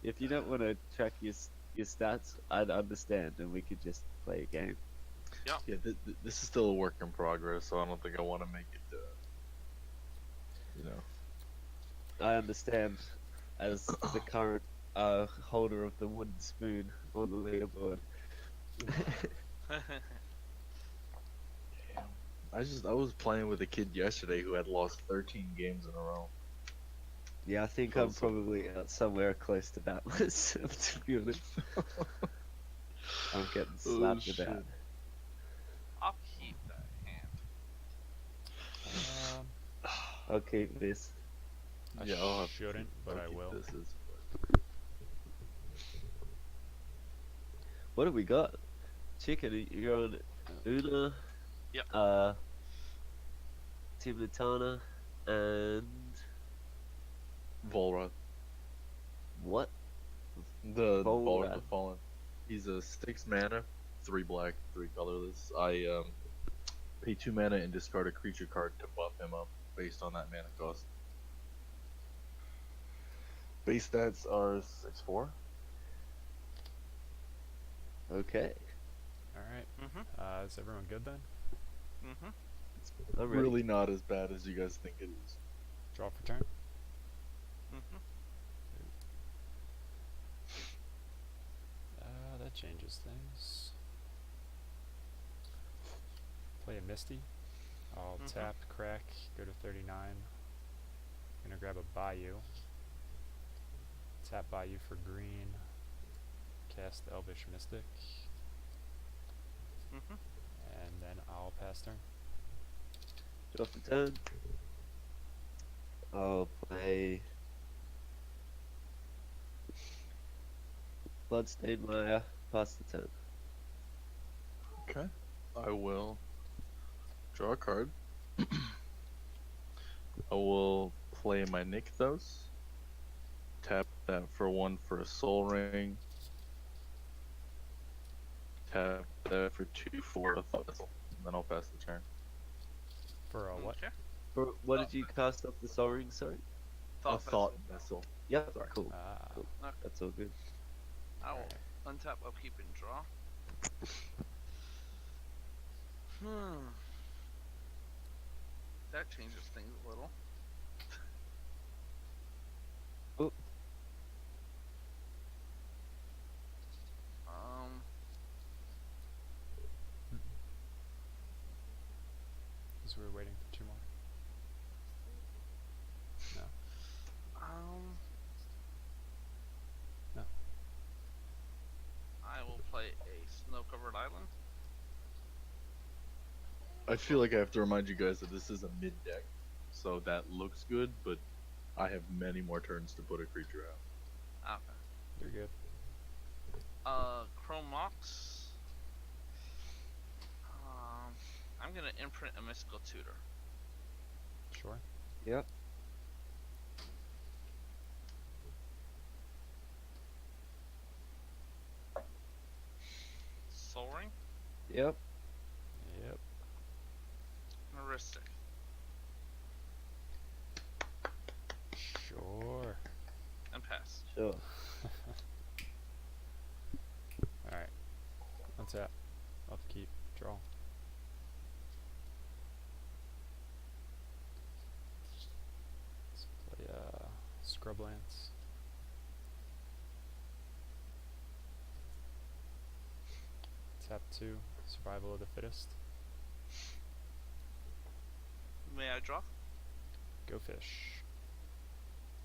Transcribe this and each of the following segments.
if you don't want to track your stats, I'd understand, and we could just play a game. Yeah. Yeah, this is still a work in progress, so I don't think I want to make it, you know. I understand, as the current holder of the wooden spoon on the leaderboard. I was playing with a kid yesterday who had lost 13 games in a row. Yeah, I think I'm probably out somewhere close to that myself, to be honest. I'm getting slapped about. I'll keep that hand. I'll keep this. Yeah, I'll have shouldn't, but I will. This is, What have we got? Chicken, you're on Oona. Yep. Tymna, and Volrath. what? The Volrath. the Fallen. He's a 6 mana, 3 black, 3 colorless. I pay 2 mana and discard a creature card to buff him up based on that mana cost. Base stats are 6/4. Okay. Alright. Mm-hmm. Is everyone good then? Mm-hmm. I'm ready. Really not as bad as you guys think it is. Draw for turn. Mm-hmm. That changes things. Play a Misty. I'll tap, crack, go to 39. Gonna grab a Bayou. Tap Bayou for green. Cast Elvish Mystic. Mm-hmm. And then I'll pass turn. Draw for turn. I'll play Bloodstained Maya, pass the turn. Okay. I will draw a card. I will play my Nykthos. Tap that for 1 for a Soul Ring. Tap that for 2 for a Thought Vessel. And then I'll pass the turn. For a what? Okay. For, what did you cast off the Soul Ring, sorry? A Thought Vessel. Yep, Sorry. cool. Ah, Okay. That's all good. I will untap, upkeep, and draw. That changes things a little. Oh. because we were waiting for 2 more. No. No. I will play a snow-covered island. I feel like I have to remind you guys that this is a mid deck, so that looks good, but I have many more turns to put a creature out. Okay. You're good. Chrome Mox. I'm gonna imprint a mystical tutor. Sure. Yep. Soul Ring. Yep. Yep. Heuristic. Sure. And pass. Sure. Alright. Untap. Upkeep. Draw. Let's play Scrublands. Tap 2. Survival of the Fittest. May I draw? Go fish.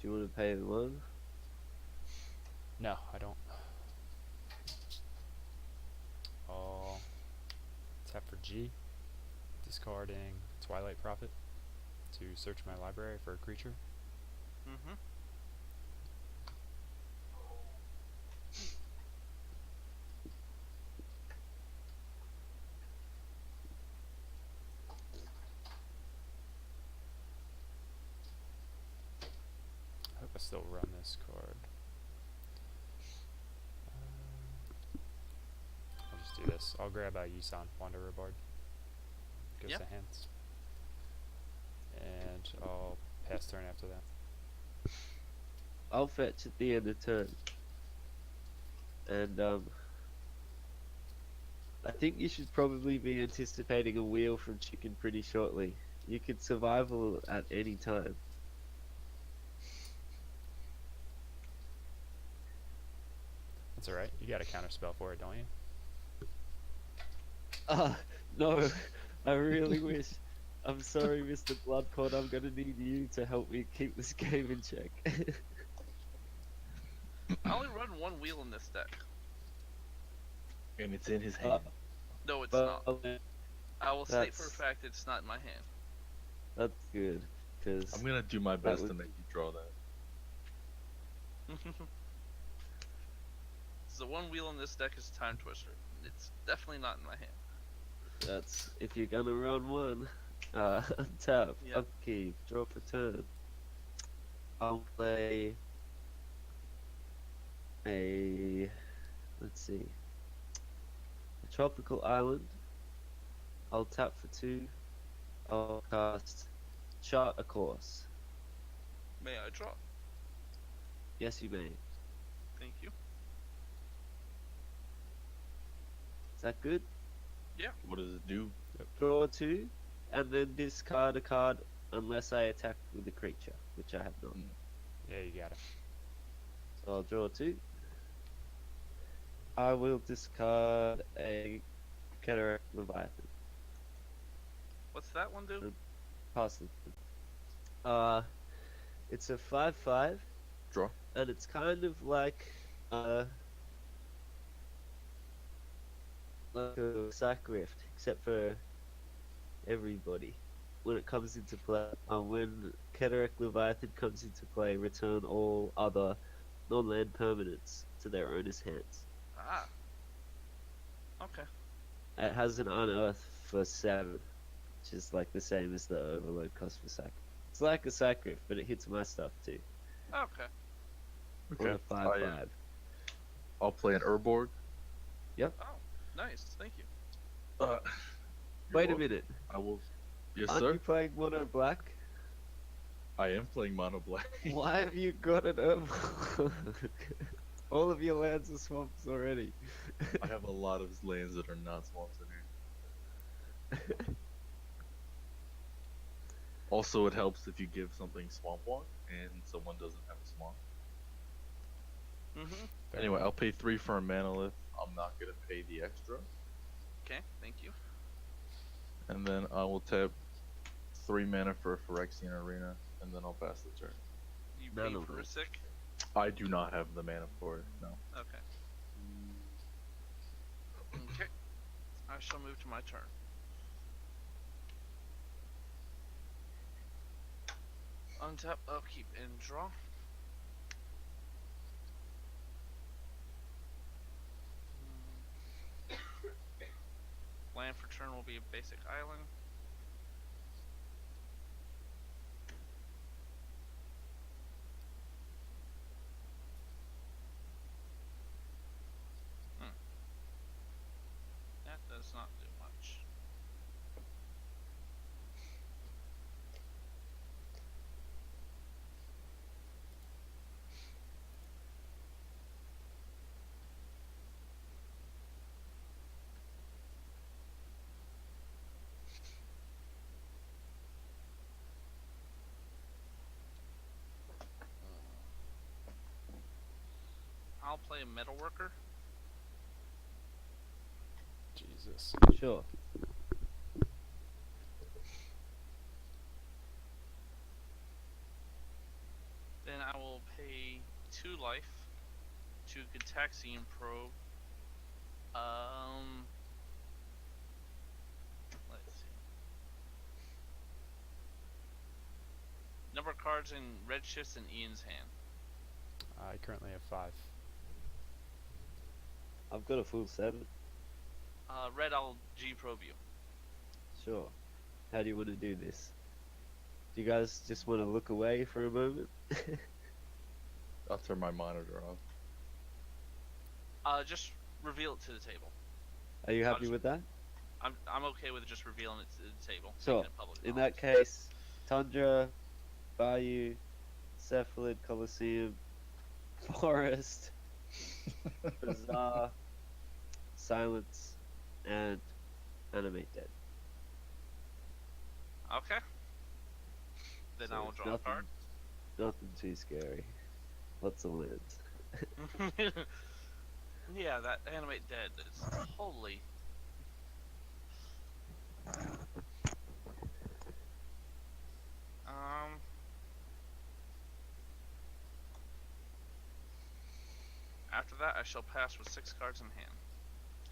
Do you want to pay the 1? No, I don't. I'll tap for G, discarding Twilight Prophet to search my library for a creature. Mm-hmm. I hope I still run this card. I'll just do this. I'll grab Yisan, Wanderer Bard. Goes Yeah. to hands. And I'll pass turn after that. I'll fetch at the end of turn. And I think you should probably be anticipating a wheel from chicken pretty shortly. You could survival at any time. That's alright. You got a counter spell for it, don't you? No, I really wish. I'm sorry, Mr. Bloodcord. I'm gonna need you to help me keep this game in check. I only run one wheel in this deck. And it's in his hand. No, it's not. Well, I will state for a that's- fact it's not in my hand. that's good, because I'm gonna do my best would- to make you draw that. The one wheel in this deck is Time Twister. It's definitely not in my hand. that's if you're gonna run one. Untap, Yep. upkeep, draw for turn. I'll play a, let's see, a tropical island. I'll tap for 2. I'll cast chart a course. May I draw? Yes, you may. Thank you. Is that good? What does it do? Draw 2, and then discard a card unless I attack with a creature, which I have not. Yeah, you got it. So I'll draw 2. I will discard a Cataract Leviathan. What's that one do? Pass it. It's a 5/5, Draw. and it's kind of like a sack rift, except for everybody. When it comes into play, when Cataract Leviathan comes into play, return all other non-land permanents to their owner's hands. Ah. Okay. It has an unearth for 7, which is like the same as the overload cost for sack. It's like a sack rift, but it hits my stuff too. Okay. On a 5/5. I'll play an Urborg. Oh, nice. Thank you. You're Wait a welcome. minute. I will. Yes, Aren't sir. you playing mono black? I am playing mono black. Why have you got an Herbal? All of your lands are swamps already. I have a lot of lands that are not swamps in here. Also, it helps if you give something Swamp Walk and someone doesn't have a swamp. Mm-hmm. Fair Anyway, enough. I'll pay 3 for a Manolith. I'm not gonna pay the extra. Okay. Thank you. And then I will tap 3 mana for a Phyrexian Arena, and then I'll pass the turn. You No, pay no, for no. a sick? I do not have the mana for it, no. Okay. Okay. I shall move to my turn. Untap, upkeep, and draw. Land for turn will be a basic island. That does not do much. I'll play a metal worker. Jesus. Sure. Then I will pay 2 life to Gataxian Probe. Let's see. Number of cards in Redshifts and Ian's hand. I currently have 5. I've got a full 7. Red, I'll G probe you. Sure. How do you want to do this? Do you guys just want to look away for a moment? I'll turn my monitor off. Just reveal it to the table. Are you happy just- with that? I'm okay with just revealing it to the table. Sure. making it public In knowledge. that case, Tundra, Bayou, Cephalid, Coliseum, Forest, Bizarre, Silence, and Animate Dead. Okay. Then So I will it's draw a card. nothing too scary. Lots of lands. Yeah, that animate dead is totally. Um. After that, I shall pass with 6 cards in hand.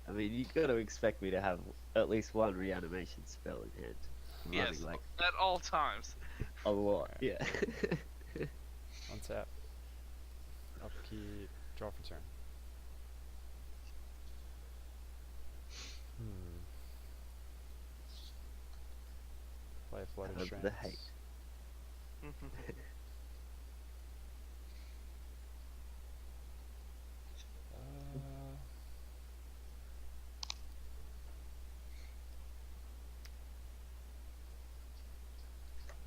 I mean, you gotta expect me to have at least one reanimation spell in hand. I'm running Yes, like at all times. a lot. Alright. Yeah. Untap. Upkeep. Draw for turn. Hmm. Play a Flooded Have Strands. the hate. Uh,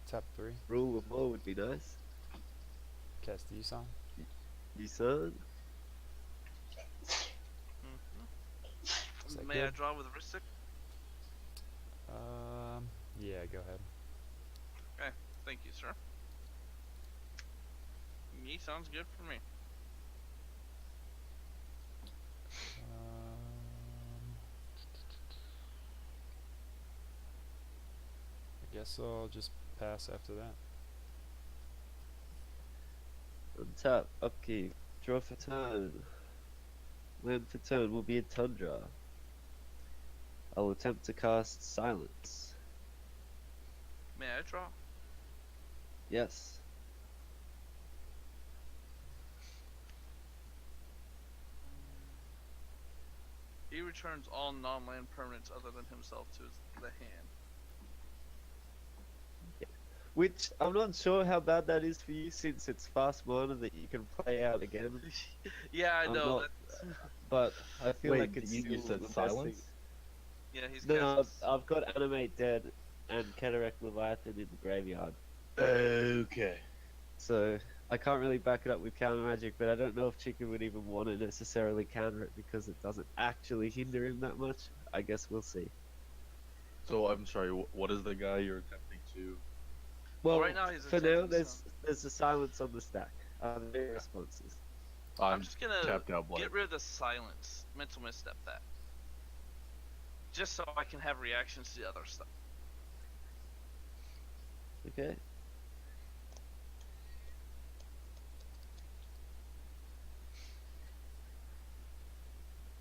tap 3. Rule of law would be nice. Cast Yusan. You son? Is that May I good? draw with Ristic? Yeah, go ahead. Okay, thank you, sir. Me sounds good for me. I guess I'll just pass after that. Untap, upkeep, draw for turn. Land for turn will be a Tundra. I will attempt to cast Silence. May I draw? Yes. He returns all non-land permanents other than himself to the hand. Which, I'm not sure how bad that is for you since it's fast mana that you can play out again. Yeah, I I'm know. not- But I feel Wait, like it's you still said the best silence? thing. Yeah, he's No, casting. I've got Animate Dead and Cataract Leviathan in the graveyard. Okay. So I can't really back it up with counter magic, but I don't know if Chicken would even want to necessarily counter it because it doesn't actually hinder him that much. I guess we'll see. So I'm sorry. What is the guy you're attempting to? Well, right now he's for now, attempting there's a silence on the stack. Their responses. I'm just gonna tapped out black. get rid of the silence. Mental misstep that. Just so I can have reactions to the other stuff. Okay.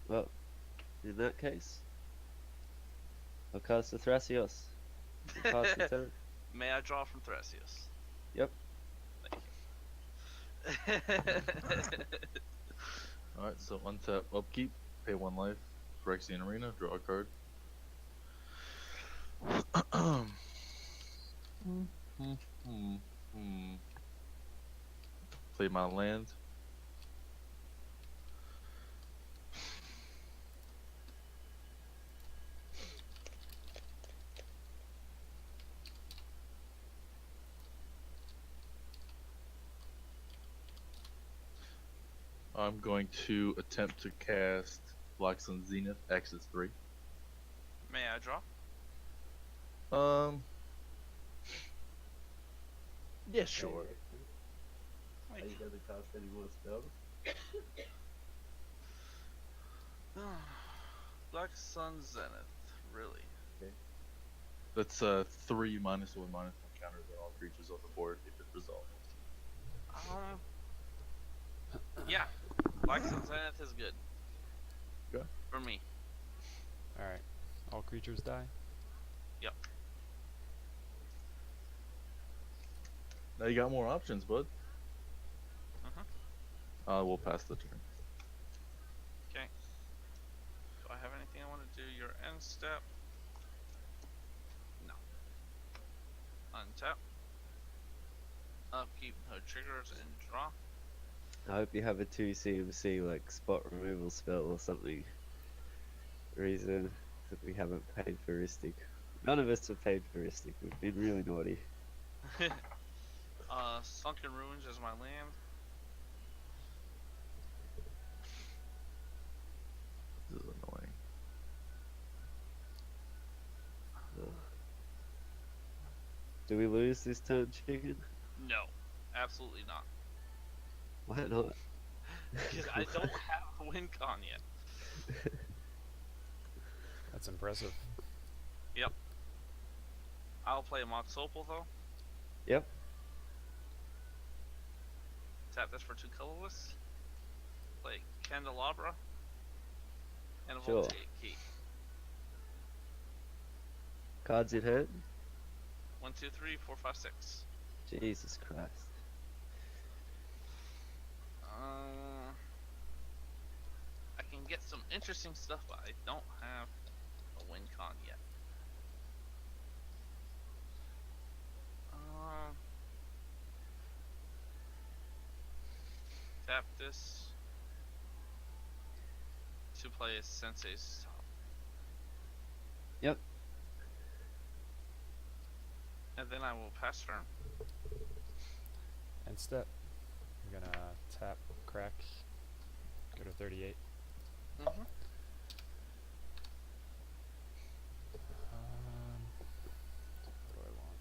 Well, in that case, I'll cast the Thrasios. I'll cast the turn. May I draw from Thrasios? Yep. Thank you. All right. So untap, upkeep, pay 1 life. Phyrexian Arena, draw a card. Play my land. I'm going to attempt to cast Black Sun Zenith, X is 3. May I draw? Yeah, sure. Are you going to cast any more spells? Black Sun Zenith. Really? That's 3 -1/-1 counters on all creatures on the board if it resolves. Yeah. Black Sun Zenith is good. Okay. For me. Alright. All creatures die? Yep. Now you got more options, bud. We'll pass the turn. Okay. Do I have anything I want to do? Your end step? No. Untap. Upkeep, no triggers, and draw. I hope you have a 2 CMC like spot removal spell or something. Reason that we haven't paid for Ristic. None of us have paid for Ristic. We've been really naughty. Sunken Ruins is my land. Do we lose this turn, chicken? No, absolutely not. Why not? Because I don't have a win con yet. That's impressive. Yep. I'll play a Mox Opal though. Yep. Tap this for 2 colorless. Play Candelabra. And a Sure. Voltaic Key. Cards in hand. 1, 2, 3, 4, 5, 6. Jesus Christ. I can get some interesting stuff, but I don't have a win con yet. Tap this to play a Sensei's top. Yep. And then I will pass turn. End step. I'm gonna tap, crack, go to 38. Mm-hmm. What do I want?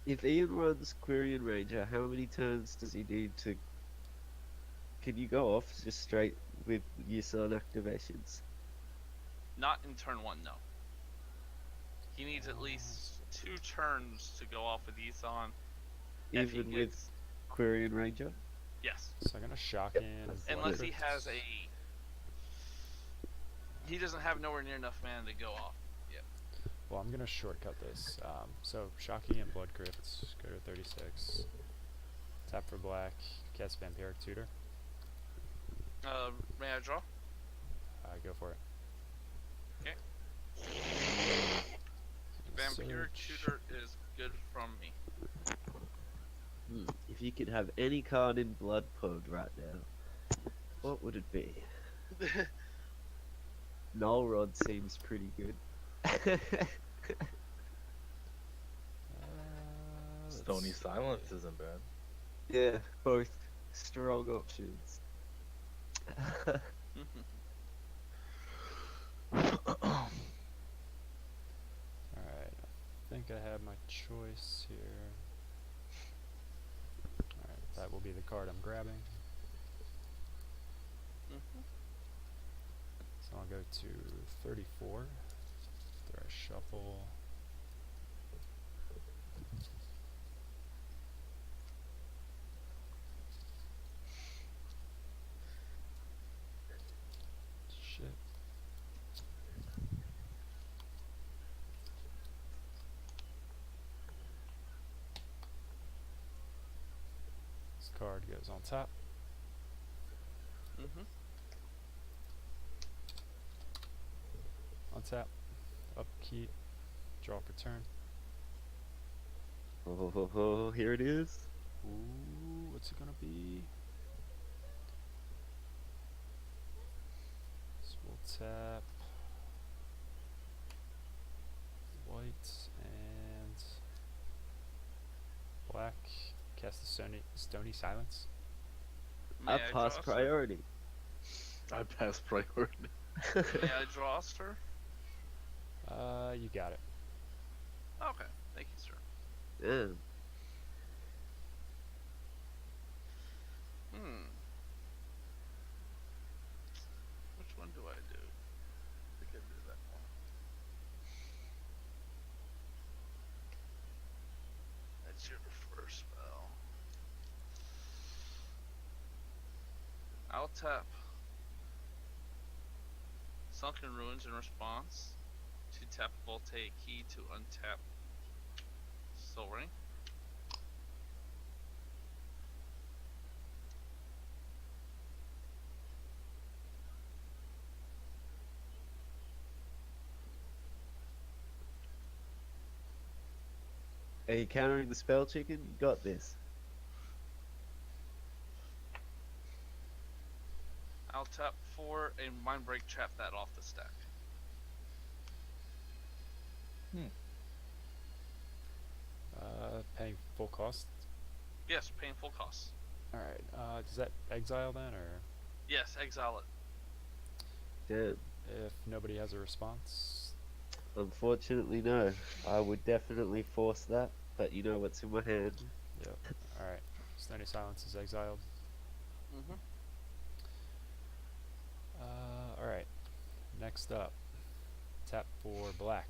If Ian runs Quirion Ranger, how many turns does he need to... Can you go off just straight with your sun activations? Not in turn 1, no. He needs at least 2 turns to go off with Isan. If he Even with gets... Quirion Ranger? Yes. So I'm gonna shock in. Unless he Volrath. has a... He doesn't have nowhere near enough mana to go off. Well, I'm gonna shortcut this. So Shocky and Blood Crypts go to 36. Tap for black. Cast Vampiric Tutor. May I draw? Go for it. Okay. Gonna Vampiric search. Tutor is good from me. If you could have any card in Blood Pod right now, what would it be? Null Rod seems pretty good. Let's Stony see. Silence isn't bad. Yeah, both strong options. Alright, I think I have my choice here. Alright, that will be the card I'm grabbing. So I'll go to 34. Throw a shuffle. Shit. This card goes on top. Untap, upkeep, draw per turn. Oh, here it is. Ooh, what's it gonna be? So we'll tap white and black. Cast the Stony Silence. May I I pass draw, sir? priority. I pass priority. May I draw, sir? You got it. Okay, thank you, sir. Yeah. Which one do I do? I think I do that one. That's your first spell. I'll tap Sunken Ruins in response to tap Voltaic Key to untap Soul Ring. Are you countering the spell, chicken? You got this. I'll tap 4 and Mind Break trap that off the stack. Paying full cost. Yes, painful costs. Alright, does that exile then, or? Yes, exile it. Damn. If nobody has a response, Unfortunately, no. I would definitely force that, but you know what's in my hand. yep. Alright. Stony Silence is exiled. Mhm. Alright. Next up. Tap for black.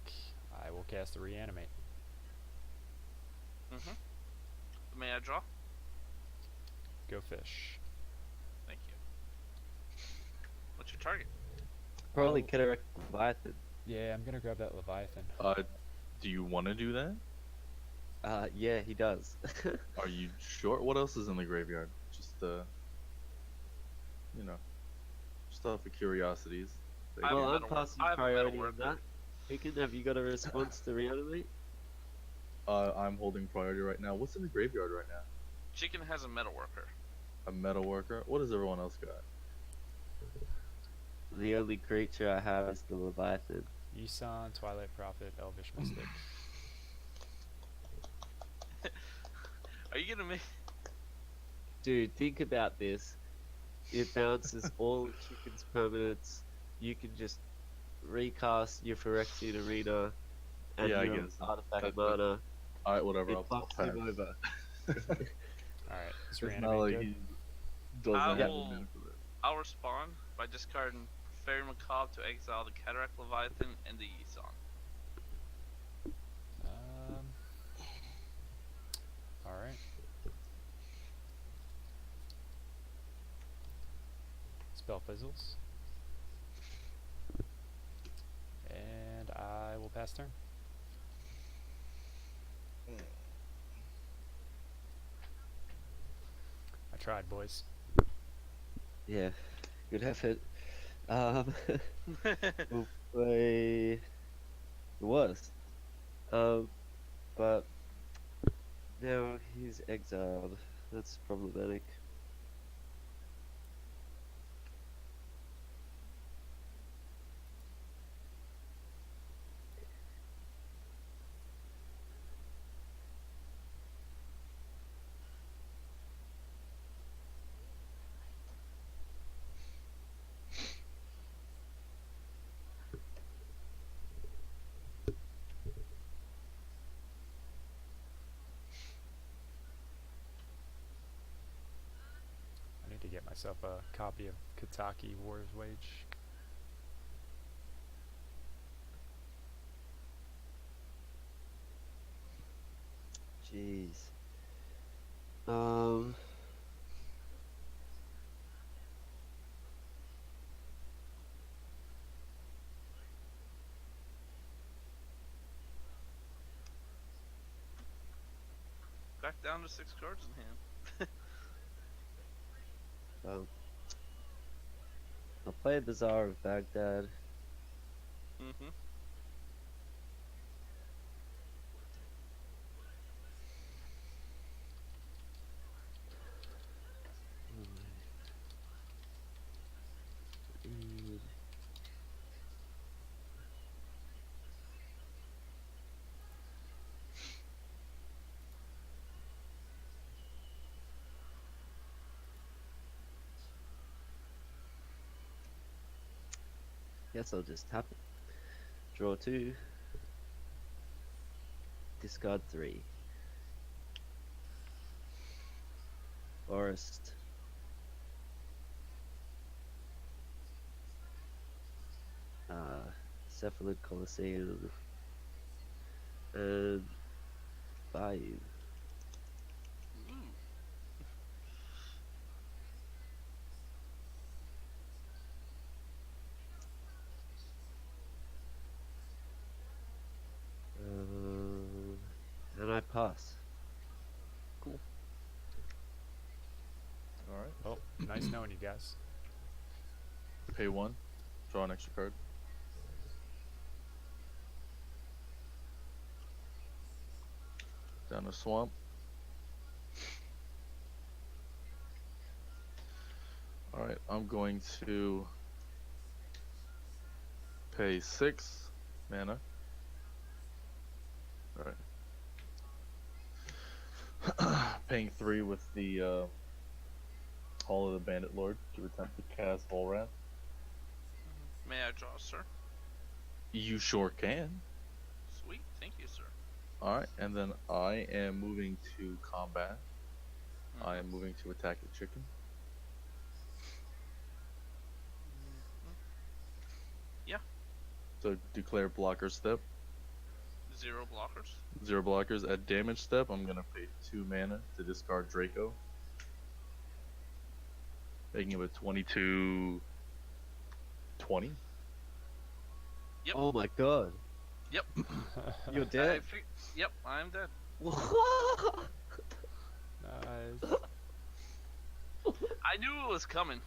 I will cast a reanimate. Mhm. May I draw? Go fish. Thank you. What's your target? Probably Oh. Cataract Leviathan. Yeah, I'm gonna grab that Leviathan. Do you want to do that? Yeah, he does. Are you sure? What else is in the graveyard? Just you know, stuff for curiosities. I have a Well, I'm metal work. passing I have a metal priority on worker. that. Hicken, have you got a response to reanimate? I'm holding priority right now. What's in the graveyard right now? Chicken has a metal worker. A metal worker. What does everyone else got? The only creature I have is the Leviathan. Isan, Twilight Prophet, Elvish Mystic. Are you gonna make? Dude, think about this. It bounces all of Chicken's permanents. You can just recast your Phyrexian Arena and Yeah, I your guess. artifact That- mana. Alright, whatever. It I'll fucks pass. him over. Alright, is It's not reanimate like good? he doesn't I have the will- mana for that. I'll respond by discarding Fairy Macabre to exile the Cataract Leviathan and the Isan. Alright. Spell fizzles. And I will pass turn. I tried, boys. Yeah, good effort. We'll play. It was. But now he's exiled. That's problematic. I need to get myself a copy of Kataki Warrior's Wage. Jeez. Back down to 6 cards in hand. Um, I'll play the Tsar of Baghdad. Mhm. Mm, Guess I'll just tap it. Draw 2. Discard 3. Forest. Cephalid Colosseum. And Bayou. Ooh. And I pass. Alright. Well, nice knowing you guys. Pay 1. Draw an extra card. Down a swamp. Alright, I'm going to pay 6 mana. Alright. Paying 3 with the Hall of the Bandit Lord to attempt to cast Volrath. May I draw, sir? You sure can. Sweet, thank you, sir. Alright, and then I am moving to combat. I am Mhm. moving to attack the chicken. Yeah. So declare blocker step. 0 blockers. 0 blockers. At damage step, I'm gonna pay 2 mana to discard Draco. Making it a 22-20. Yep. Oh my god. Yep. You're dead. Yep, I'm dead. Nice. I knew it was coming.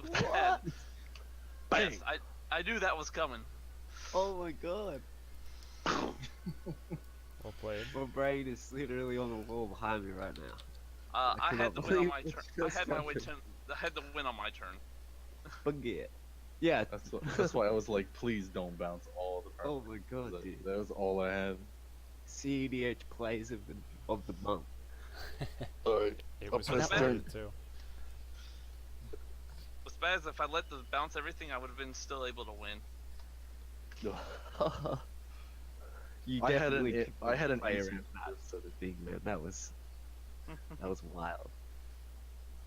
With that, Bang! yes, I knew that was coming. Oh my god. Well played. My brain is literally on the wall behind me right now. I cannot had the win on my believe turn. it's I had my win just turn. I had the win on my turn. Forget. Yeah. That's why I was like, please don't bounce all the Oh cards. my god, that, dude. that was all I had. cEDH plays of the month. Alright. It Up was first recorded too. What's bad is if I let the bounce everything, I would have been still able to win. You I had definitely an- kicked I had the an player instant out of that sort of thing, man. That was wild.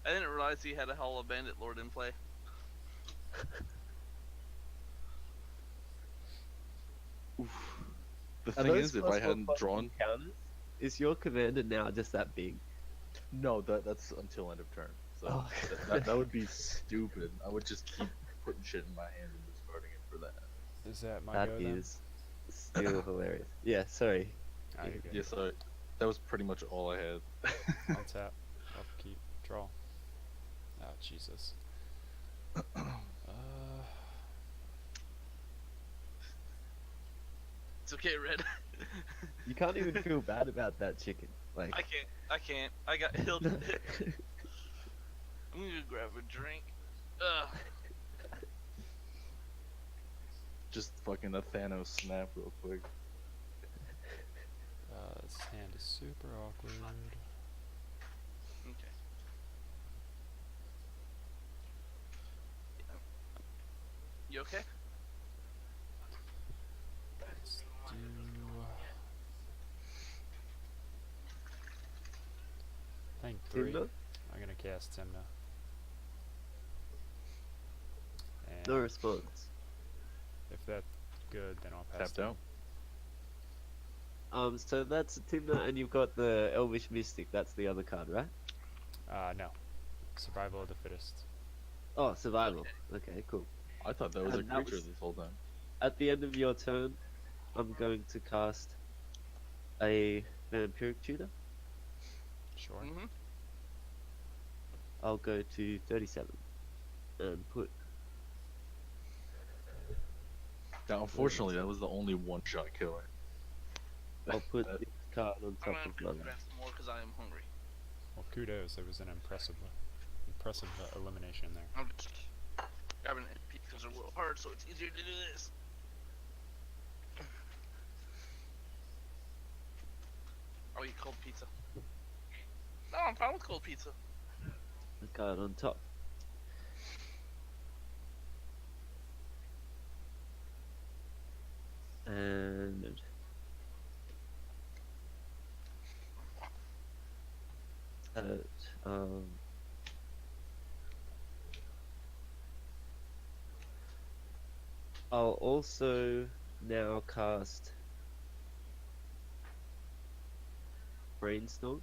I didn't realize he had a Hollow Bandit Lord in play. The Are thing those is, if plus I one hadn't plus drawn, counters, is your commander now just that big? no, that's until end of turn. So Oh. that would be stupid. I would just keep putting shit in my hand and discarding it for that. Is that my That go then? is still hilarious. Yeah, sorry. Ah, you're good. Yes, that was pretty much all I had. Untap. Upkeep. Draw. Oh, Jesus. It's okay, Red. You can't even feel bad about that chicken. Like, I can't. I got healed. I'm gonna grab a drink. Ugh. Just fucking a Thanos snap real quick. This hand is super awkward. Okay. You okay? Let's do. I think 3. Tymna? I'm gonna cast Tymna. And No response. if that's good, then I'll pass Tapped turn. out. So that's a Tymna, and you've got the Elvish Mystic. That's the other card, right? No. Survival of the fittest. Oh, survival. Okay, cool. I thought that was a And that creature was- this whole time. At the end of your turn, I'm going to cast a Vampiric Tutor. Sure. Mm-hmm. I'll go to 37 and put. Now, unfortunately, that was the only one-shot killer. I'll put That- this card on I'm top gonna of go my grab some more because I am hungry. Well, kudos. It was an impressive elimination there. I'm just grabbing it because they're a little hard, so it's easier to do this. I'll eat cold pizza. No, I'm fine with cold pizza. the card on top. And um I'll also now cast Brainstorm.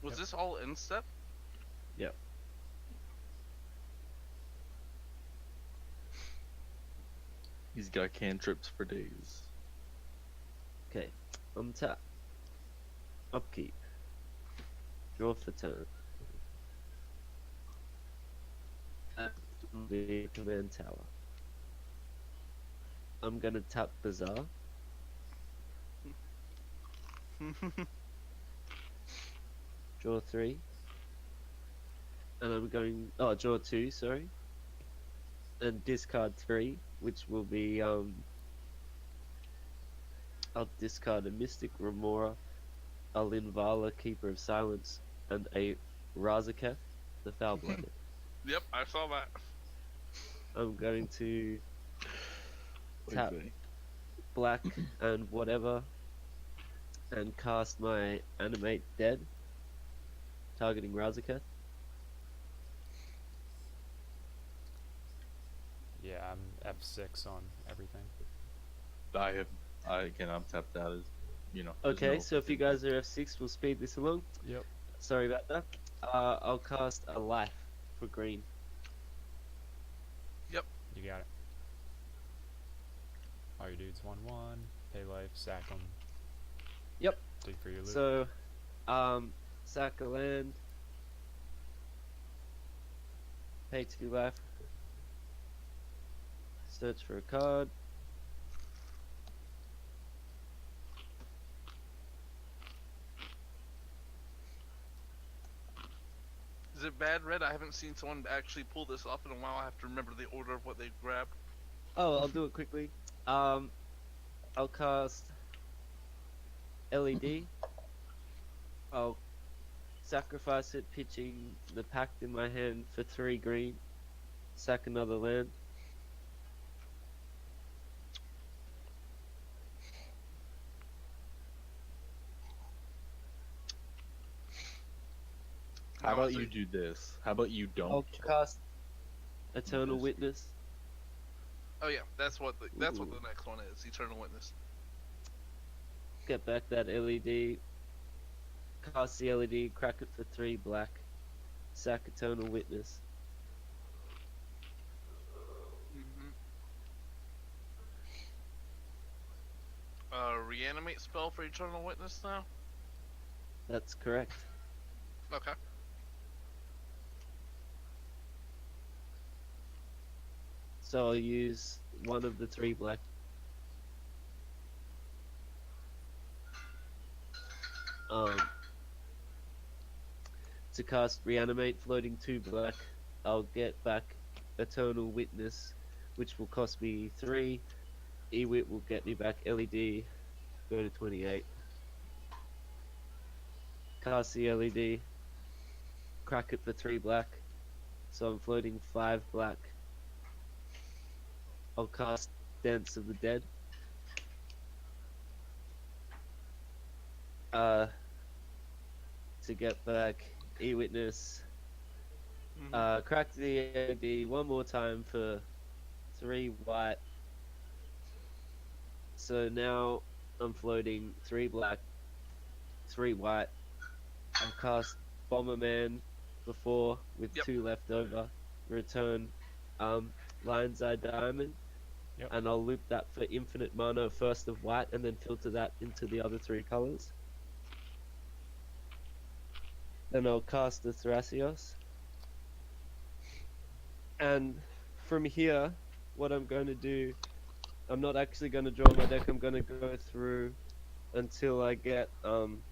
Was Yep. this all in step? Yep. He's got cantrips for days. Okay, untap. Upkeep. Draw for turn. And the command tower. I'm gonna tap Bazaar. Draw 3. And I'm going. Oh, draw 2, sorry. And discard 3, which will be. I'll discard a Mystic Remora, a Linvala, Keeper of Silence, and a Razaketh, the Foul Blooded. Yep, I saw that. I'm going to Oy tap vey. black and whatever and cast my Animate Dead, targeting Razaketh. Yeah, I'm F6 on everything. I'm tapped out as, there's Okay, no so if you fucking- guys are F6, we'll speed this along. Yep. Sorry about that. I'll cast a life for green. You got it. All your dudes 1/1. Pay life. Sack them. Yep. Dig for your loot. So, sack a land. Pay 2 life. Search for a card. Is it bad, Red? I haven't seen someone actually pull this off in a while. I have to remember the order of what they grabbed. Oh, I'll do it quickly. I'll cast LED. I'll sacrifice it, pitching the pact in my hand for 3 green. Sack another land. How Now, about is you it- do this? How about you don't I'll kill cast Eternal Witness. Witness. Oh yeah, that's what the Ooh. next one is. Eternal Witness. Get back that LED. Cast the LED, crack it for 3 black. Sack Eternal Witness. Mm-hmm. Reanimate spell for Eternal Witness now? That's correct. Okay. So I'll use one of the 3 black. To cast Reanimate, floating 2 black. I'll get back Eternal Witness, which will cost me 3. Ewit will get me back LED. Go to 28. Cast the LED. Crack it for 3 black. So I'm floating 5 black. I'll cast Dance of the Dead. To get back E-Witness. Mm-hmm. Crack the LED one more time for 3 white. So now I'm floating 3 black, 3 white. I'll cast Bomberman before with Yep. 2 left over. Return Lion's Eye Diamond. Yep. And I'll loop that for infinite mana first of white and then filter that into the other 3 colors. Then I'll cast the Thrasios. And from here, what I'm going to do, I'm not actually going to draw my deck, I'm going to go through until I get, I'm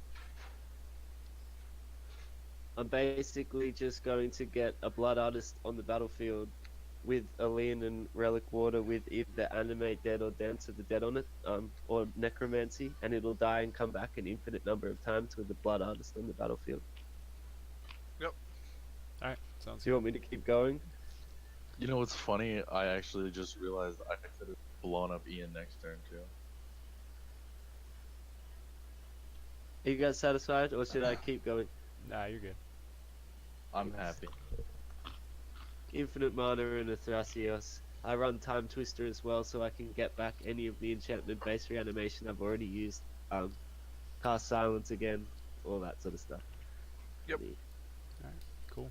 basically just going to get a Blood Artist on the battlefield with Alien and Relic Water with either Animate Dead or Dance of the Dead on it, or Necromancy, and it'll die and come back an infinite number of times with the Blood Artist on the battlefield. Alright, sounds Do you good. want me to keep going? You know what's funny? I actually just realized I could have blown up Ian next turn too. Are you guys satisfied, or should I keep going? Nah, you're good. I'm happy. Infinite mana and a Thrasios. I run Time Twister as well, so I can get back any of the enchantment based reanimation I've already used. Cast Silence again, all that sort of stuff. Yep. Cool.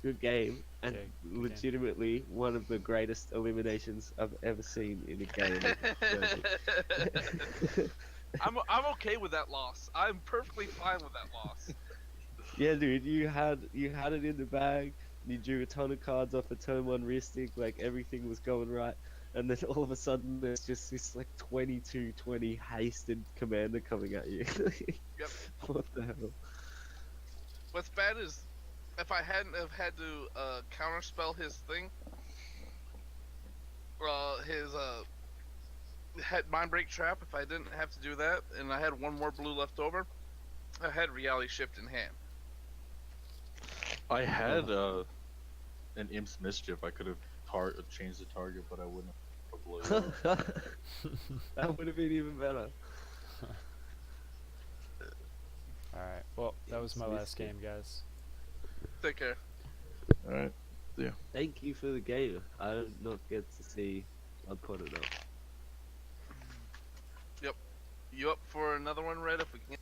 Good game, and Okay, good game. legitimately one of the greatest eliminations I've ever seen in a game. I'm okay with that loss. I'm perfectly fine with that loss. Yeah, dude, you had it in the bag. You drew a ton of cards off a turn 1 Ristic, like everything was going right, and then all of a sudden there's just this like 22-20 hasted commander coming at you. Yep. What the hell? What's bad is if I hadn't have had to counterspell his thing, his had Mind Break Trap. If I didn't have to do that, and I had 1 more blue left over, I had Reality Shift in hand. I had an Imp's Mischief. I could have change the target, but I wouldn't blow you up. That would have been even better. Alright, well, that was my last Dismissed game, it. guys. Take care. All right. Yeah. Thank you for the game. I did not get to see Blood enough. Yep. You up for another one, Red? If we can